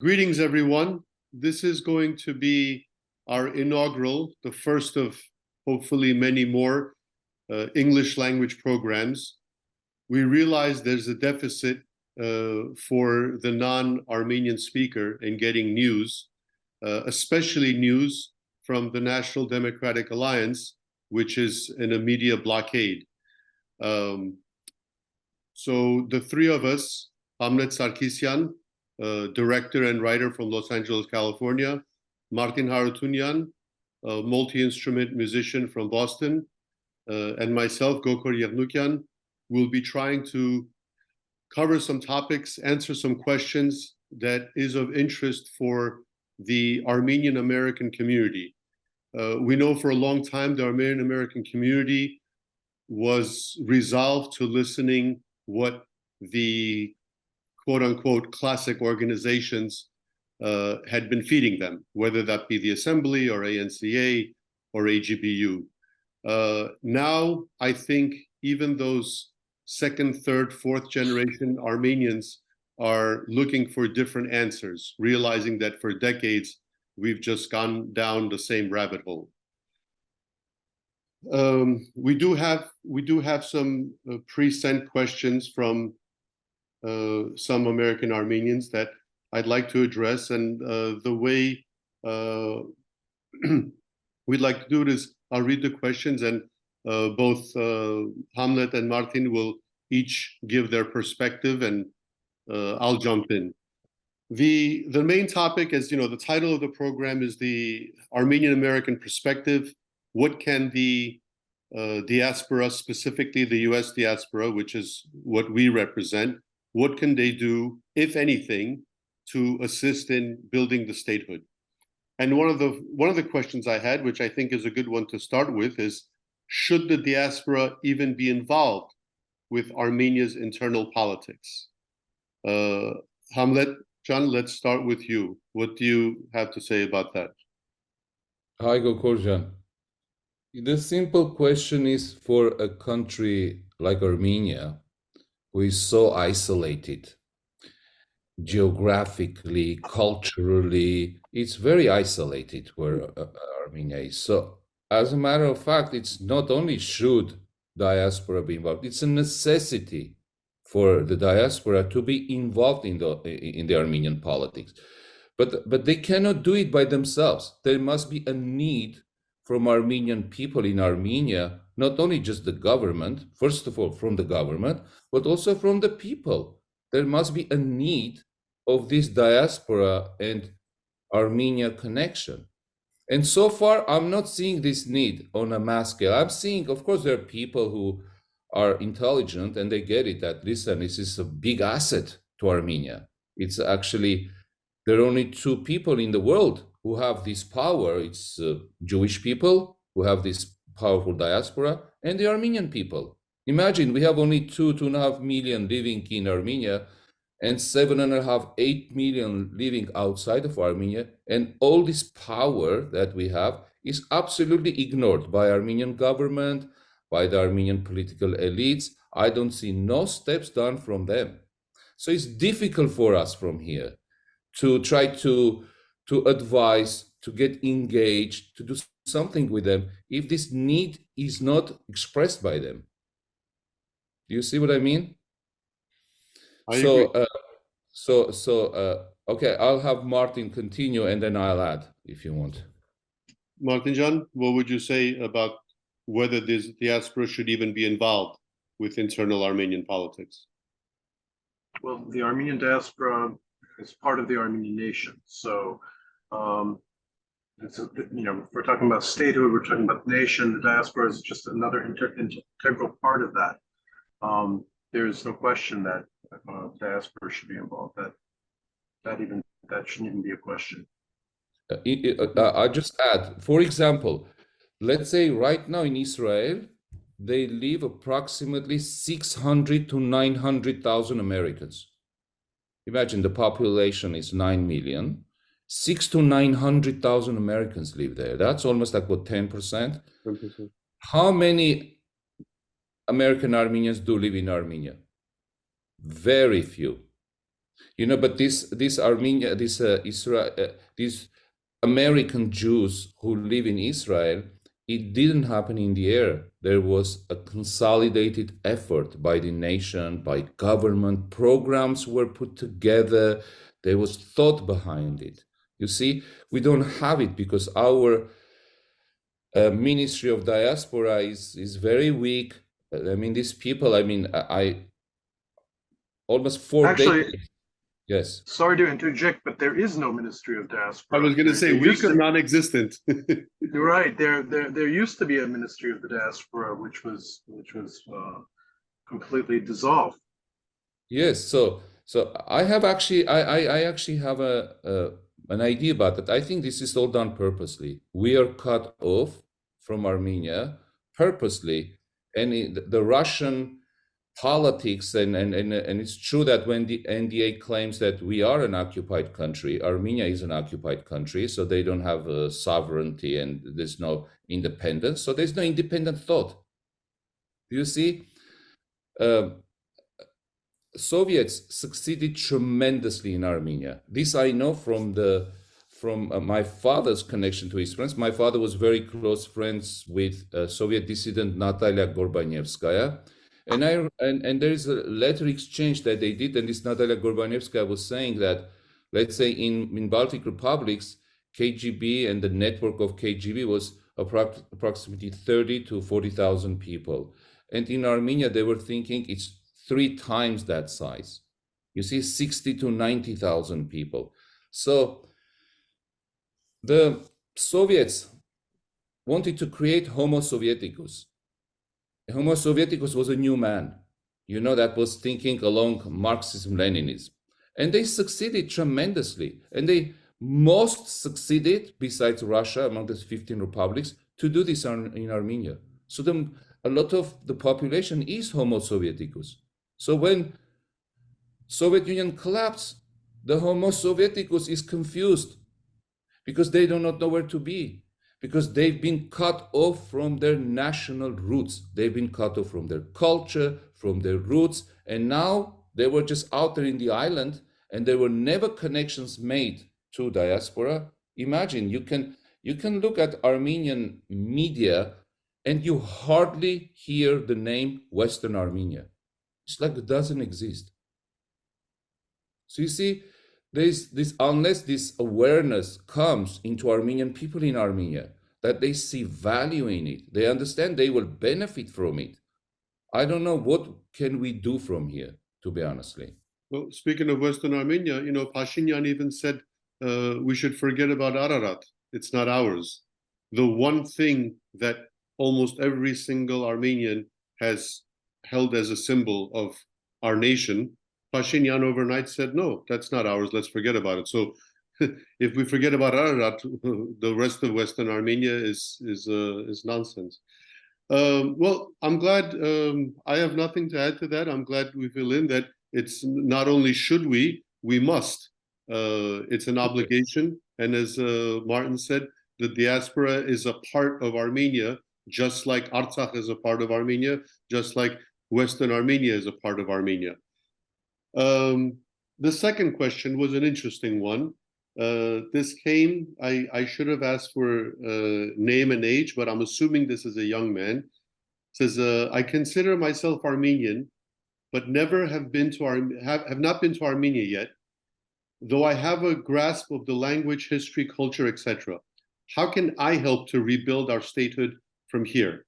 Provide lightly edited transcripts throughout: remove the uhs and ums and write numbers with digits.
Greetings, everyone. This is going to be our inaugural, the first of hopefully many more English language programs. We realize there's a deficit for the non-Armenian speaker in getting news, especially news from the National Democratic Alliance, which is in a media blockade. So the three of us, Hamlet Sarkisyan, director and writer from Los Angeles, California, Martin Harutyunyan, a multi-instrument musician from Boston, and myself, Gokor Yevnukyan, will be trying to cover some topics, answer some questions that is of interest for the Armenian-American community. We know for a long time the Armenian-American community was resolved to listening what the quote-unquote classic organizations had been feeding them, whether that be the Assembly or ANCA or AGBU. Now, I think even those second, third, fourth generation Armenians are looking for different answers, realizing that for decades, we've just gone down the same rabbit hole. We do have some pre-sent questions from some American Armenians that I'd like to address, and the way we'd like to do it is I'll read the questions, and both Hamlet and Martin will each give their perspective, and I'll jump in. The main topic, as you know, the title of the program is the Armenian-American Perspective. What can the diaspora, specifically the US diaspora, which is what we represent, what can they do, if anything, to assist in building the statehood? And one of the questions I had, which I think is a good one to start with, is should the diaspora even be involved with Armenia's internal politics? Hamlet, John, let's start with you. What do you have to say about that? Hi, Gokorjan. The simple question is, for a country like Armenia, who is so isolated, geographically, culturally, it's very isolated where Armenia is. So as a matter of fact, it's not only should diaspora be involved, it's a necessity for the diaspora to be involved in the Armenian politics. But they cannot do it by themselves. There must be a need from Armenian people in Armenia, not only just the government, first of all from the government, but also from the people. There must be a need of this diaspora and Armenia connection. And so far, I'm not seeing this need on a mass scale. I'm seeing, of course, there are people who are intelligent and they get it that, listen, this is a big asset to Armenia. It's actually, there are only two people in the world who have this power. It's Jewish people who have this powerful diaspora and the Armenian people. Imagine we have only 2.5 million living in Armenia and 7.5, 8 million living outside of Armenia. And all this power that we have is absolutely ignored by Armenian government, by the Armenian political elites. I don't see no steps done from them. So it's difficult for us from here to try to advise, to get engaged, to do something with them if this need is not expressed by them. Do you see what I mean? I agree. Okay, I'll have Martin continue and then I'll add if you want. Martin John, what would you say about whether this diaspora should even be involved with internal Armenian politics? Well, the Armenian diaspora is part of the Armenian nation. So, if we're talking about statehood, we're talking about the nation. The diaspora is just another integral part of that. There is no question that diaspora should be involved. That shouldn't even be a question. I'll just add, for example, let's say right now in Israel, they live approximately 600 to 900,000 Americans. Imagine the population is 9 million. 600 to 900,000 Americans live there. That's almost like what, 10%? 10%. How many American Armenians do live in Armenia? Very few. You know, but this Armenia, this Israel, these American Jews who live in Israel, it didn't happen in the air. There was a consolidated effort by the nation, by government. Programs were put together. There was thought behind it. You see, we don't have it because our Ministry of Diaspora is very weak. I mean, these people, I mean, I almost 4 Actually, decades. Yes. sorry to interject, but there is no Ministry of Diaspora. I was going to say weak or non-existent. You're right. There used to be a Ministry of the Diaspora, which was completely dissolved. Yes. So I have actually I actually have an idea about that. I think this is all done purposely. We are cut off from Armenia purposely, and the Russian politics and it's true that when the NDA claims that we are an occupied country, Armenia is an occupied country, so they don't have a sovereignty and there's no independence, so there's no independent thought. You see, Soviets succeeded tremendously in Armenia. This I know from my father's connection to his friends. My father was very close friends with Soviet dissident Natalia Gorbanevskaya. And there is a letter exchange that they did, and this Natalia Gorbanevskaya was saying that, let's say in Baltic republics, KGB and the network of KGB was approximately 30 to 40,000 people. And in Armenia, they were thinking it's 3 times that size. You see, 60 to 90,000 people. So the Soviets wanted to create Homo Sovieticus. Homo Sovieticus was a new man, you know, that was thinking along Marxism-Leninism. And they succeeded tremendously. And they most succeeded, besides Russia, among the 15 republics, to do this in Armenia. So a lot of the population is Homo Sovieticus. So when Soviet Union collapsed, the Homo Sovieticus is confused because they do not know where to be, because they've been cut off from their national roots. They've been cut off from their culture, from their roots, and now they were just out there in the island and there were never connections made to diaspora. Imagine, you can look at Armenian media and you hardly hear the name Western Armenia. It's like it doesn't exist. So you see, there's this, unless this awareness comes into Armenian people in Armenia, that they see value in it, they understand they will benefit from it. I don't know what can we do from here, to be honestly. Well, speaking of Western Armenia, you know, Pashinyan even said we should forget about Ararat. It's not ours. The one thing that almost every single Armenian has held as a symbol of our nation, Pashinyan overnight said, no, that's not ours. Let's forget about it. So if we forget about Ararat, the rest of Western Armenia is nonsense. Well, I'm glad, I have nothing to add to that. I'm glad we fill in that it's not only should we must. It's an obligation. And as Martin said, the diaspora is a part of Armenia, just like Artsakh is a part of Armenia, just like Western Armenia is a part of Armenia. The second question was an interesting one. This came, I should have asked for name and age, but I'm assuming this is a young man. It says, I consider myself Armenian, but never have been to have not been to Armenia yet, though I have a grasp of the language, history, culture, etc. How can I help to rebuild our statehood from here,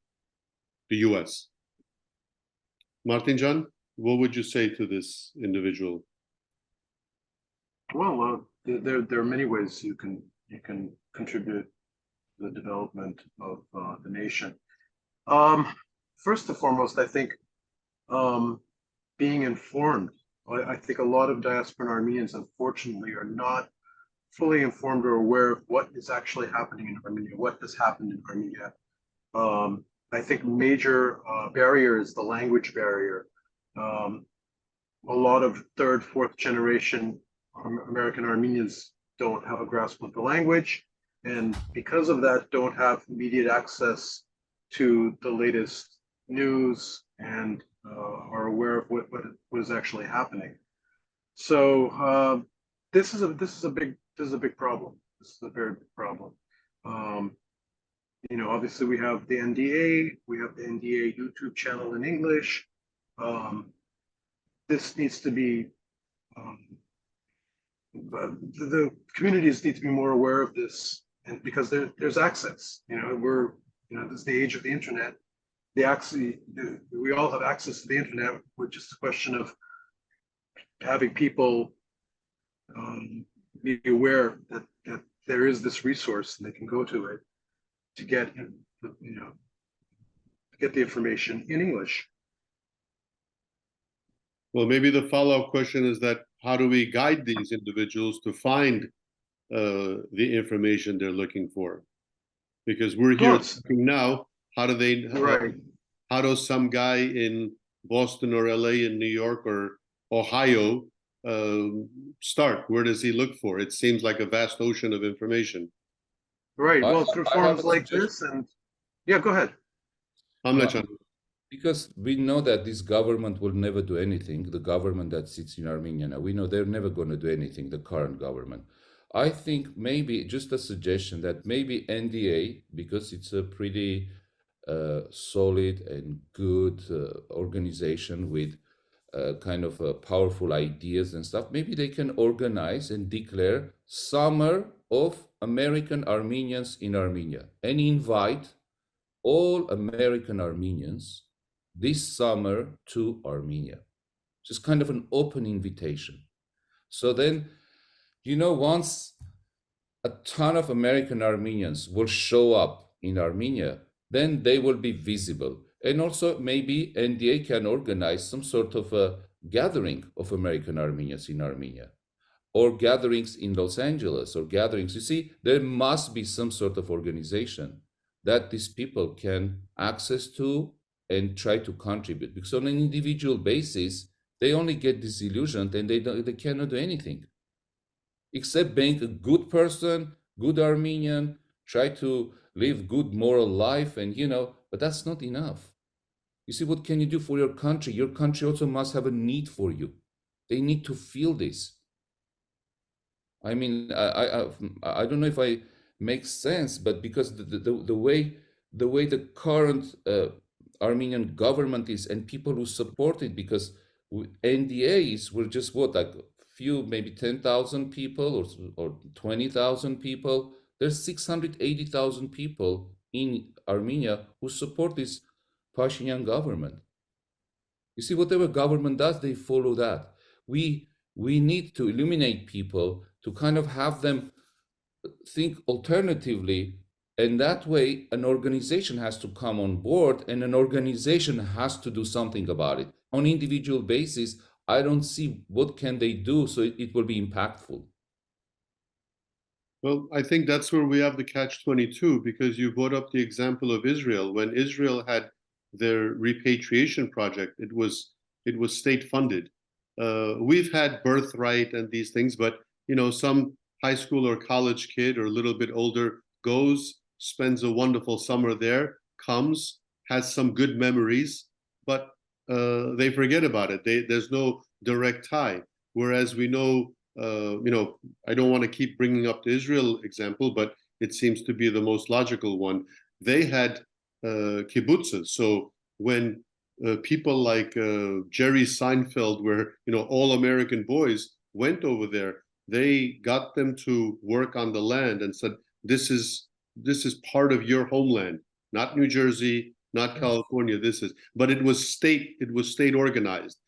the US? Martin Can, what would you say to this individual? Well, there are many ways you can contribute to the development of the nation. First and foremost, I think being informed. I think a lot of diasporan Armenians, unfortunately, are not fully informed or aware of what is actually happening in Armenia, what has happened in Armenia. I think major barrier is the language barrier. A lot of 3rd, 4th generation American Armenians don't have a grasp of the language, and because of that, don't have immediate access to the latest news and are aware of what is actually happening. So this is a big problem. This is a very big problem. You know, obviously we have the NDA, we have the NDA YouTube channel in English. This needs to be, the communities need to be more aware of this, and because there's access. You know, this is the age of the internet. We all have access to the internet, which is a question of having people be aware that there is this resource and they can go to it to get, get the information in English. Well, maybe the follow-up question is that how do we guide these individuals to find the information they're looking for? Because we're here talking now. How do they? How does some guy in Boston or LA, in New York or Ohio start? Where does he look for? It seems like a vast ocean of information. Right. Well, through forums like this, and yeah, go ahead. Because we know that this government will never do anything. The government that sits in Armenia now, we know they're never going to do anything. The current government. I think maybe just a suggestion that maybe NDA, because it's a pretty solid and good organization with kind of powerful ideas and stuff, maybe they can organize and declare Summer of American Armenians in Armenia and invite all American Armenians this summer to Armenia. Just kind of an open invitation. So then, you know, once a ton of American Armenians will show up in Armenia, then they will be visible. And also maybe NDA can organize some sort of a gathering of American Armenians in Armenia, or gatherings in Los Angeles, or gatherings. You see, there must be some sort of organization that these people can access to and try to contribute. Because on an individual basis, they only get disillusioned and they cannot do anything. Except being a good person, good Armenian, try to live good moral life, and but that's not enough. You see, what can you do for your country? Your country also must have a need for you. They need to feel this. I mean, I don't know if I make sense, but because the way the current Armenian government is, and people who support it, because NDAs were just like few, maybe 10,000 people or 20,000 people. There's 680,000 people in Armenia who support this Pashinyan government. You see, whatever government does, they follow that. We need to illuminate people, to kind of have them think alternatively, and that way an organization has to come on board, and an organization has to do something about it. On individual basis, I don't see what can they do so it will be impactful. Well, I think that's where we have the catch-22, because you brought up the example of Israel. When Israel had their repatriation project, it was state-funded. We've had birthright and these things, but some high school or college kid or a little bit older goes, spends a wonderful summer there, comes, has some good memories, but they forget about it. There's no direct tie. Whereas we know, I don't want to keep bringing up the Israel example, but it seems to be the most logical one. They had kibbutzes. So when people like Jerry Seinfeld, where all American boys went over there, they got them to work on the land and said, this is part of your homeland, not New Jersey, not California. But it was state organized.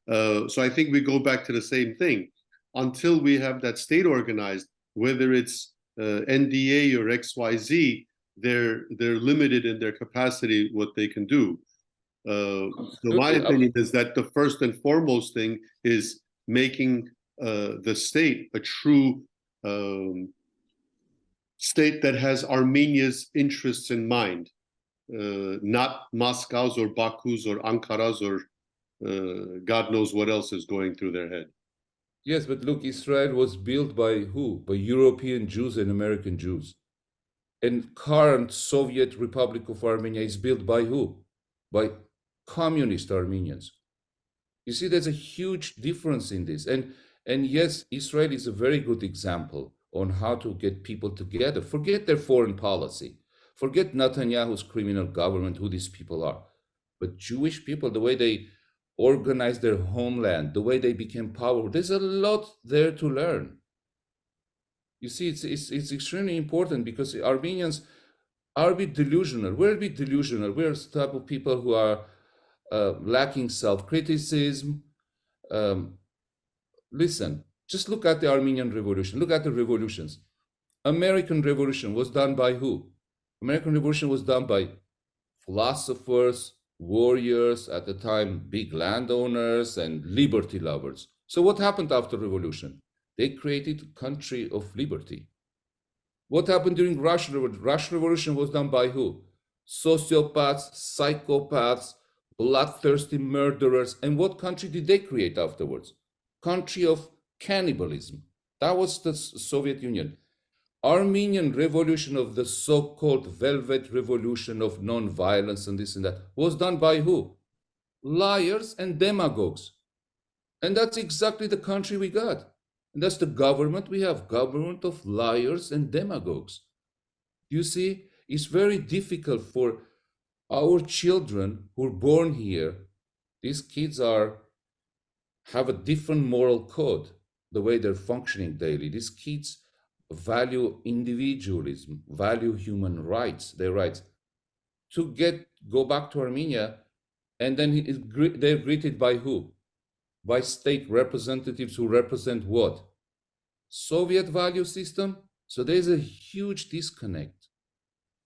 So I think we go back to the same thing. Until we have that state organized, whether it's NDA or XYZ, they're limited in their capacity, what they can do. So my opinion is that the first and foremost thing is making the state a true state that has Armenia's interests in mind, not Moscow's or Baku's or Ankara's or God knows what else is going through their head. Yes, but look, Israel was built by who? By European Jews and American Jews. And current Soviet Republic of Armenia is built by who? By communist Armenians. You see, there's a huge difference in this. And And yes, Israel is a very good example on how to get people together. Forget their foreign policy. Forget Netanyahu's criminal government, who these people are. But Jewish people, the way they organized their homeland, the way they became powerful, there's a lot there to learn. You see, it's extremely important because Armenians are a bit delusional. We're a bit delusional. We're the type of people who are lacking self-criticism. Listen, just look at the Armenian Revolution. Look at the revolutions. American Revolution was done by who? American Revolution was done by philosophers, warriors, at the time, big landowners and liberty lovers. So what happened after revolution? They created a country of liberty. What happened during Russian Revolution? Russian Revolution was done by who? Sociopaths, psychopaths, bloodthirsty murderers. And what country did they create afterwards? Country of cannibalism. That was the Soviet Union. Armenian revolution of the so-called Velvet Revolution of non-violence and this and that was done by who? Liars and demagogues. And that's exactly the country we got. And that's the government we have, government of liars and demagogues. You see, it's very difficult for our children who are born here. These kids have a different moral code, the way they're functioning daily. These kids value individualism, value human rights, their rights. To go back to Armenia, and then they're greeted by who? By state representatives who represent what? Soviet value system. So there's a huge disconnect.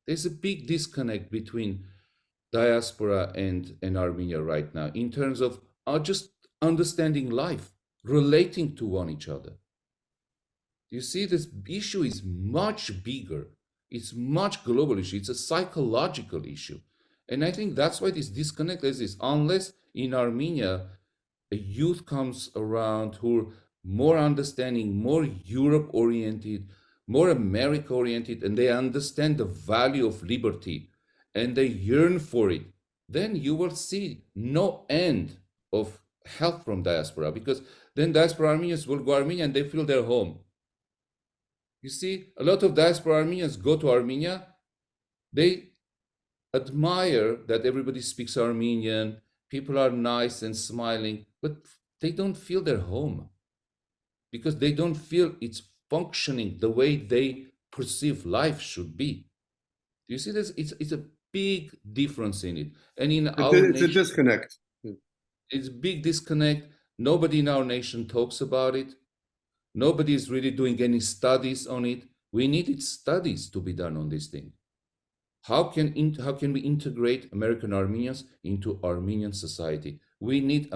There's a big disconnect between diaspora and Armenia right now in terms of just understanding life, relating to one each other. You see, this issue is much bigger. It's much global issue. It's a psychological issue. And I think that's why this disconnect is unless in Armenia, a youth comes around who are more understanding, more Europe-oriented, more America-oriented, and they understand the value of liberty, and they yearn for it, then you will see no end of help from diaspora, because then diaspora Armenians will go Armenia and they feel their home. You see, a lot of diaspora Armenians go to Armenia, they admire that everybody speaks Armenian, people are nice and smiling, but they don't feel their home because they don't feel it's functioning the way they perceive life should be. Do you see this? It's a big difference in it. And in our it's nation, a disconnect. it's a big disconnect. Nobody in our nation talks about it. Nobody is really doing any studies on it. We needed studies to be done on this thing. How can we integrate American Armenians into Armenian society? We need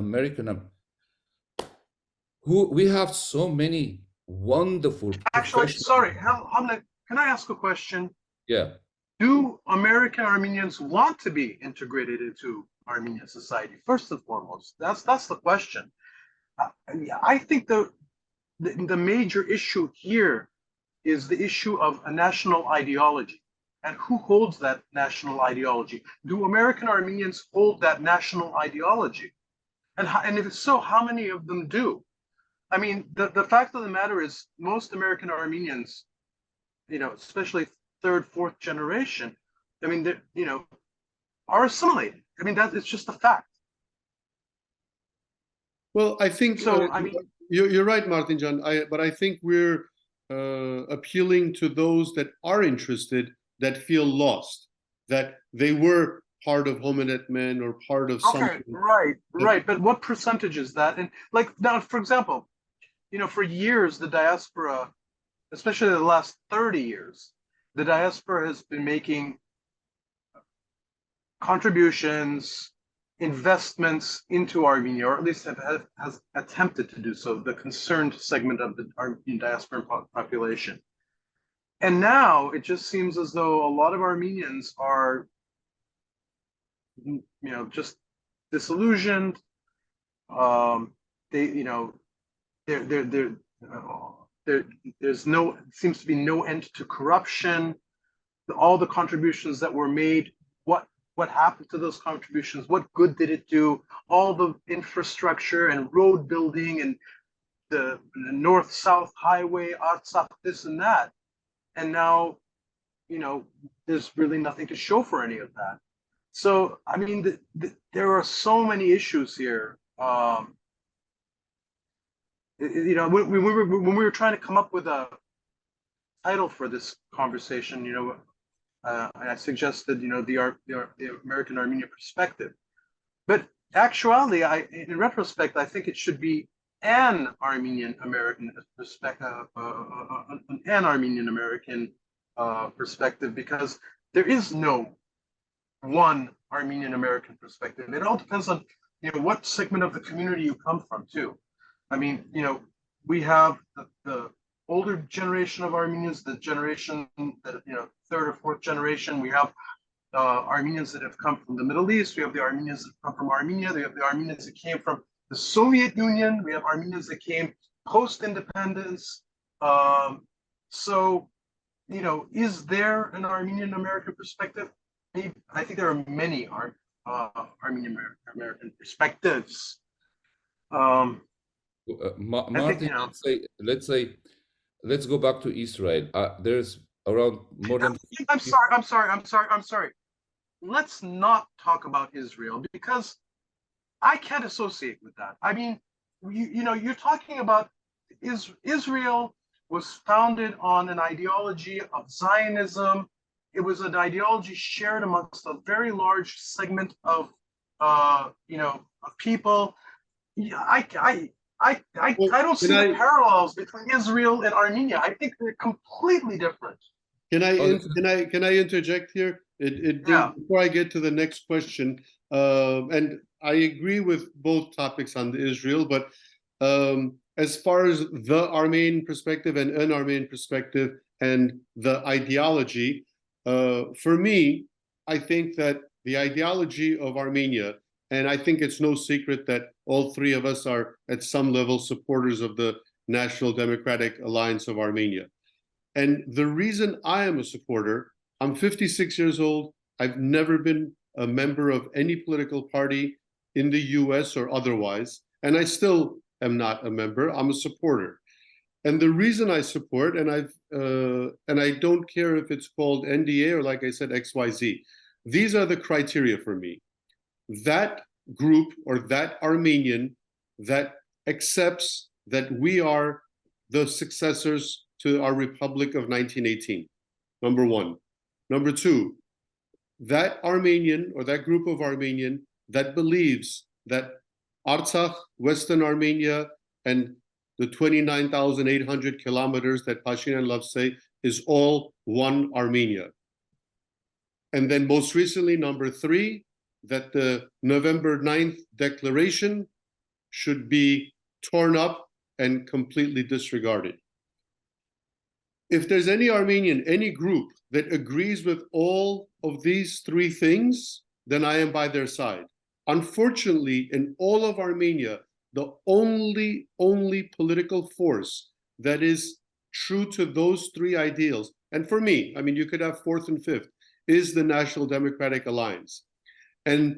we have so many wonderful. Actually, sorry, Hamlet, can I ask a question? Yeah. Do American Armenians want to be integrated into Armenian society? First and foremost, that's the question. I think the major issue here is the issue of a national ideology. And who holds that national ideology? Do American Armenians hold that national ideology? And if so, how many of them do? I mean, the fact of the matter is most American Armenians, especially third, fourth generation, I mean, are assimilated. I mean, it's just a fact. Well, I think so. I mean, you're right, Martin Can. But I think we're appealing to those that are interested, that feel lost, that they were part of Hominid Men or part of something. Right. But what percentage is that? And like now, for example, for years, the diaspora, especially the last 30 years, the diaspora has been making contributions, investments into Armenia, or at least has attempted to do so, the concerned segment of the Armenian diaspora population. And now it just seems as though a lot of Armenians are, just disillusioned. Seems to be no end to corruption. All the contributions that were made, what happened to those contributions? What good did it do? All the infrastructure and road building and the north-south highway, Artsakh, this and that. And now, you know, there's really nothing to show for any of that. So, I mean, there are so many issues here. You know, when we were trying to come up with a title for this conversation, you know, I suggested, you know, the American-Armenian perspective. But actually, in retrospect, I think it should be an Armenian-American perspective, an Armenian-American perspective, because there is no one Armenian-American perspective. It all depends on, you know, what segment of the community you come from, too. I mean, you know, we have the older generation of Armenians, the generation that, you know, third or fourth generation. We have Armenians that have come from the Middle East. We have the Armenians that come from Armenia. We have the Armenians that came from the Soviet Union. We have Armenians that came post-independence. So, you know, is there an Armenian-American perspective? Maybe, I think there are many Armenian-American perspectives. Martin, think, you know, let's go back to Israel. There's around more than. I'm sorry. Let's not talk about Israel, because I can't associate with that. I mean, you know, you're talking about Israel was founded on an ideology of Zionism. It was an ideology shared amongst a very large segment of, you know, of people. I don't see the parallels between Israel and Armenia. I think they're completely different. Can I interject here? Yeah. Before I get to the next question, and I agree with both topics on Israel, but as far as the Armenian perspective and an Armenian perspective and the ideology, for me, I think that the ideology of Armenia, and I think it's no secret that all three of us are at some level supporters of the National Democratic Alliance of Armenia. And the reason I am a supporter, I'm 56 years old. I've never been a member of any political party in the US or otherwise, and I still am not a member. I'm a supporter. And the reason I support, and I don't care if it's called NDA or, like I said, XYZ, these are the criteria for me. That group or that Armenian that accepts that we are the successors to our Republic of 1918, number one. Number two, that Armenian or that group of Armenian that believes that Artsakh, Western Armenia, and the 29,800 kilometers that Pashinyan loves to say is all one Armenia. And then most recently, number three, that the November 9th declaration should be torn up and completely disregarded. If there's any Armenian, any group that agrees with all of these three things, then I am by their side. Unfortunately, in all of Armenia, the only political force that is true to those three ideals, and for me, I mean, you could have fourth and fifth, is the National Democratic Alliance. And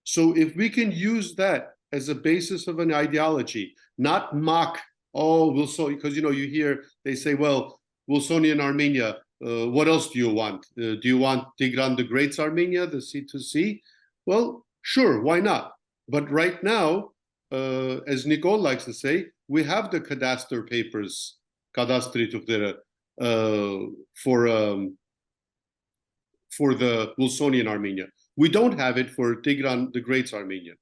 so if we can use that as a basis of an ideology, not mock, oh, because, you know, you hear, they say, well, Wilsonian Armenia, what else do you want? Do you want Tigran the Great's Armenia, the C2C? Well, sure, why not? But right now, as Nicole likes to say, we have the cadastre papers, cadastri for the Wilsonian Armenia. We don't have it for Tigran the Great's Armenia.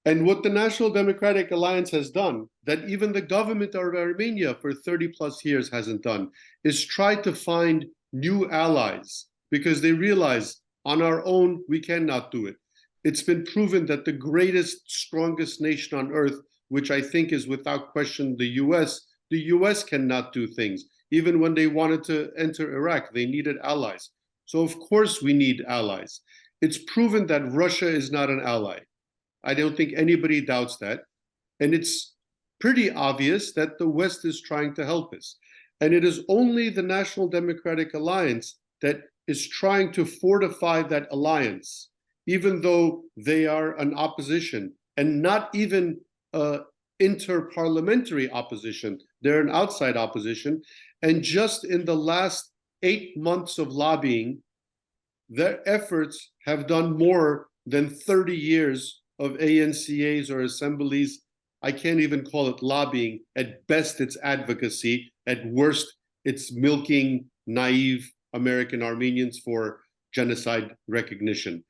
And what the National Democratic Alliance has done, that even the government of Armenia for 30 plus years hasn't done, is try to find new allies, because they realize on our own, we cannot do it. It's been proven that the greatest, strongest nation on earth, which I think is without question the US cannot do things. Even when they wanted to enter Iraq, they needed allies. So of course we need allies. It's proven that Russia is not an ally. I don't think anybody doubts that. And it's pretty obvious that the West is trying to help us. And it is only the National Democratic Alliance that is trying to fortify that alliance, even though they are an opposition and not even inter-parliamentary opposition. They're an outside opposition. And just in the last 8 months of lobbying, their efforts have done more than 30 years of ANCAs or assemblies. I can't even call it lobbying. At best, it's advocacy. At worst, it's milking naive American Armenians for genocide recognition.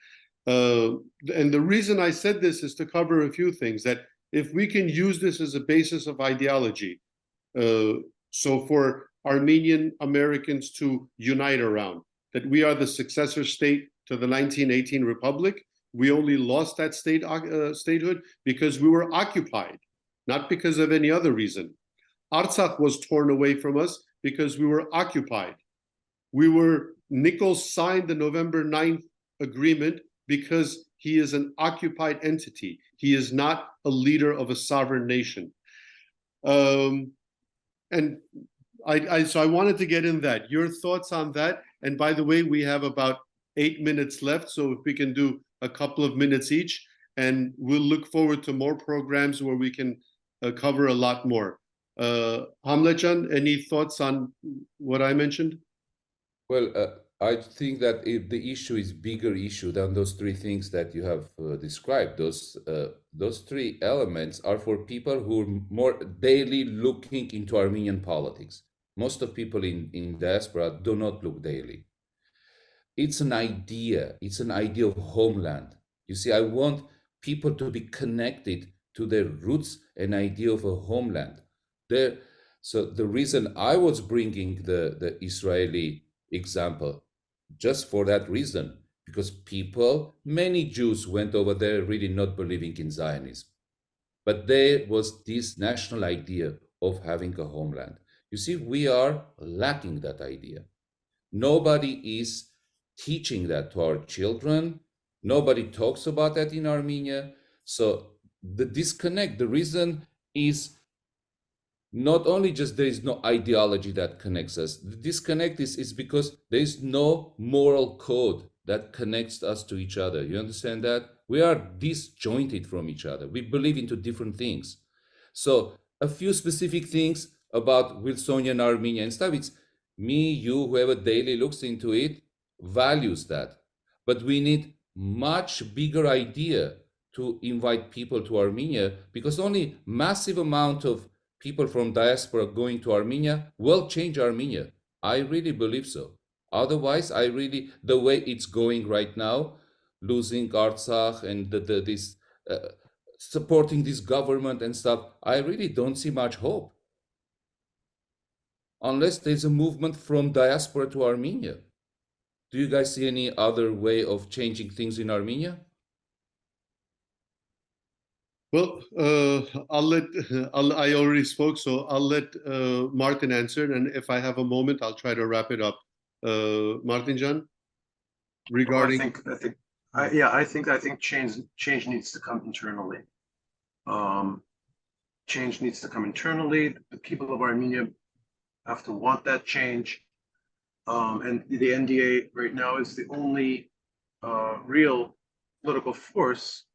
And the reason I said this is to cover a few things, that if we can use this as a basis of ideology, so for Armenian Americans to unite around, that we are the successor state to the 1918 Republic. We only lost that statehood because we were occupied, not because of any other reason. Artsakh was torn away from us because we were occupied. Nichols signed the November 9th agreement because he is an occupied entity. He is not a leader of a sovereign nation. So I wanted to get in that. Your thoughts on that? And by the way, we have about 8 minutes left, so if we can do a couple of minutes each, and we'll look forward to more programs where we can cover a lot more. Hamletjan, any thoughts on what I mentioned? Well, I think that the issue is bigger issue than those three things that you have described. Those three elements are for people who are more daily looking into Armenian politics. Most of people in diaspora do not look daily. It's an idea. It's an idea of homeland. You see, I want people to be connected to their roots, an idea of a homeland. So the reason I was bringing the Israeli example, just for that reason, because many Jews went over there really not believing in Zionism. But there was this national idea of having a homeland. You see, we are lacking that idea. Nobody is teaching that to our children. Nobody talks about that in Armenia. So the disconnect, the reason is not only just there is no ideology that connects us. The disconnect is because there is no moral code that connects us to each other. You understand that? We are disjointed from each other. We believe into different things. So a few specific things about Wilsonian Armenia and stuff. It's me, you, whoever daily looks into it, values that. But we need much bigger idea to invite people to Armenia, because only massive amount of people from diaspora going to Armenia will change Armenia. I really believe so. Otherwise, the way it's going right now, losing Artsakh and this supporting this government and stuff, I really don't see much hope. Unless there's a movement from diaspora to Armenia. Do you guys see any other way of changing things in Armenia? Well, I already spoke, so I'll let Martin answer, and if I have a moment, I'll try to wrap it up. Martin-Jan, regarding. I think change needs to come internally. Change needs to come internally. The people of Armenia have to want that change, and the NDA right now is the only real political force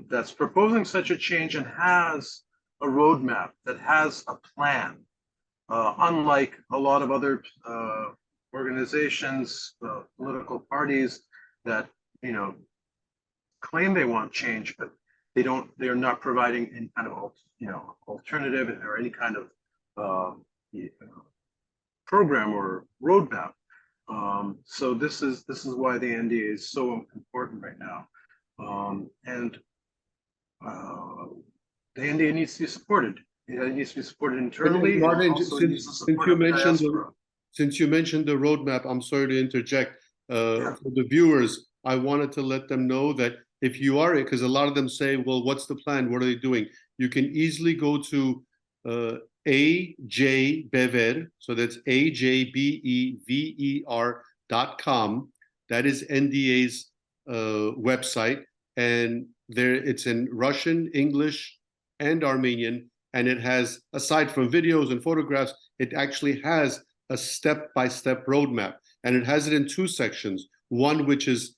that's proposing such a change and has a roadmap, that has a plan, unlike a lot of other organizations, political parties that claim they want change, but they're not providing any kind of alternative or any kind of program or roadmap. So this is why the NDA is so important right now. And the NDA needs to be supported. It needs to be supported internally. Martin, Since you mentioned the roadmap, I'm sorry to interject. For the viewers, I wanted to let them know that if you are, because a lot of them say, well, what's the plan? What are they doing? You can easily go to BEVER, so that's AJBEVER.com. That is NDA's website, and there it's in Russian, English, and Armenian, and it has, aside from videos and photographs, it actually has a step-by-step roadmap, and it has it in two sections, one which is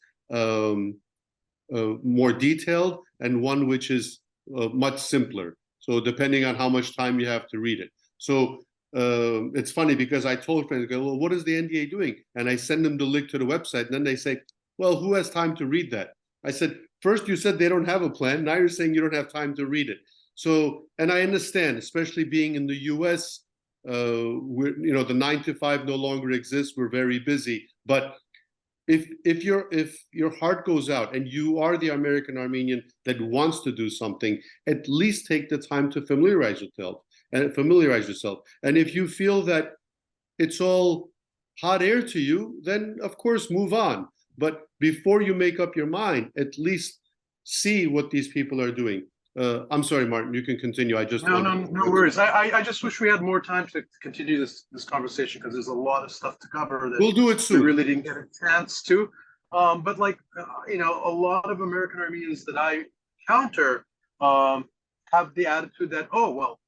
more detailed and one which is much simpler. So depending on how much time you have to read it. So it's funny because I told friends, well, what is the NDA doing? And I send them the link to the website, and then they say, well, who has time to read that? I said, first you said they don't have a plan. Now you're saying you don't have time to read it. So, and I understand, especially being in the US, the 9 to 5 no longer exists. We're very busy. But if your heart goes out and you are the American Armenian that wants to do something, at least take the time to familiarize yourself. And if you feel that it's all hot air to you, then of course move on. But before you make up your mind, at least see what these people are doing. I'm sorry, Martin, you can continue. No worries. I just wish we had more time to continue this conversation, because there's a lot of stuff to cover that we'll do it soon. We really didn't get a chance to. But a lot of American Armenians that I encounter have the attitude that, oh, well,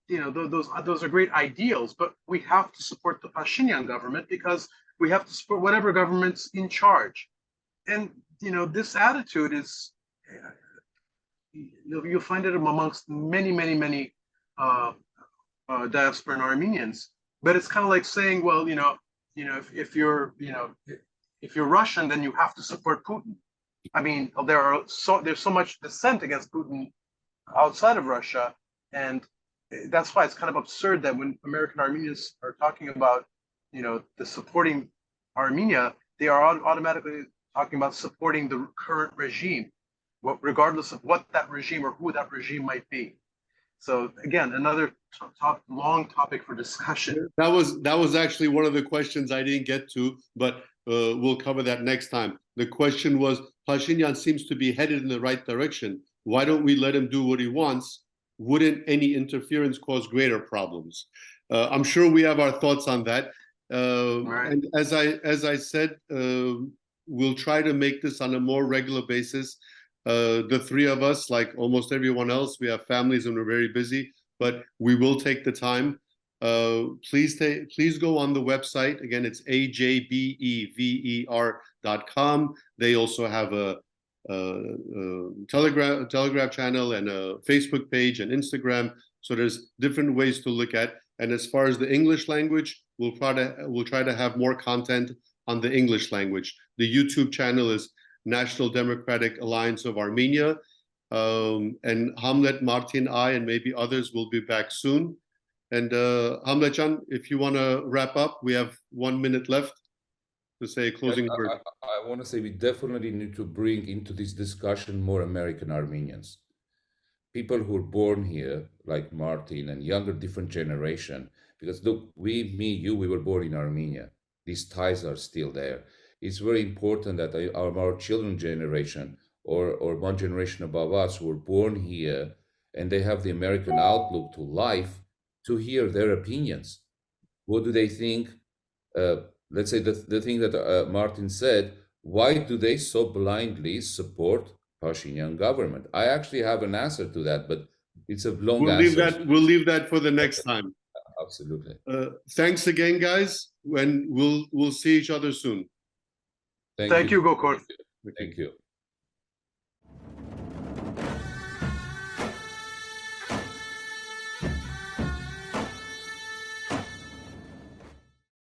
those are great ideals, but we have to support the Pashinyan government because we have to support whatever government's in charge. And this attitude is, you'll find it amongst many diasporan Armenians. But it's kind of like saying, well, if you're Russian, then you have to support Putin. I mean, there's so much dissent against Putin outside of Russia, and that's why it's kind of absurd that when American Armenians are talking about, the supporting Armenia, they are automatically talking about supporting the current regime, regardless of what that regime or who that regime might be. So again, another long topic for discussion. That was actually one of the questions I didn't get to, but we'll cover that next time. The question was, Pashinyan seems to be headed in the right direction. Why don't we let him do what he wants? Wouldn't any interference cause greater problems? I'm sure we have our thoughts on that. Right. And as I said, we'll try to make this on a more regular basis. The three of us, like almost everyone else, we have families and we're very busy, but we will take the time. Please go on the website. Again, it's ajbever.com. They also have a Telegram channel and a Facebook page and Instagram. So there's different ways to look at. And as far as the English language, we'll try to have more content on the English language. The YouTube channel is National Democratic Alliance of Armenia. And Hamlet, Martin, I, and maybe others will be back soon. And Hamletjan, if you want to wrap up, we have 1 minute left to say a closing word. I want to say we definitely need to bring into this discussion more American Armenians. People who are born here, like Martin, and younger, different generation. Because look, you, we were born in Armenia. These ties are still there. It's very important that our children's generation or one generation above us who were born here and they have the American outlook to life, to hear their opinions. What do they think? Let's say the thing that Martin said, why do they so blindly support Pashinyan government? I actually have an answer to that, but it's a long answer. We'll leave that for the next time. Absolutely. Thanks again, guys, and we'll see each other soon. Thank you, Gokor. Thank you.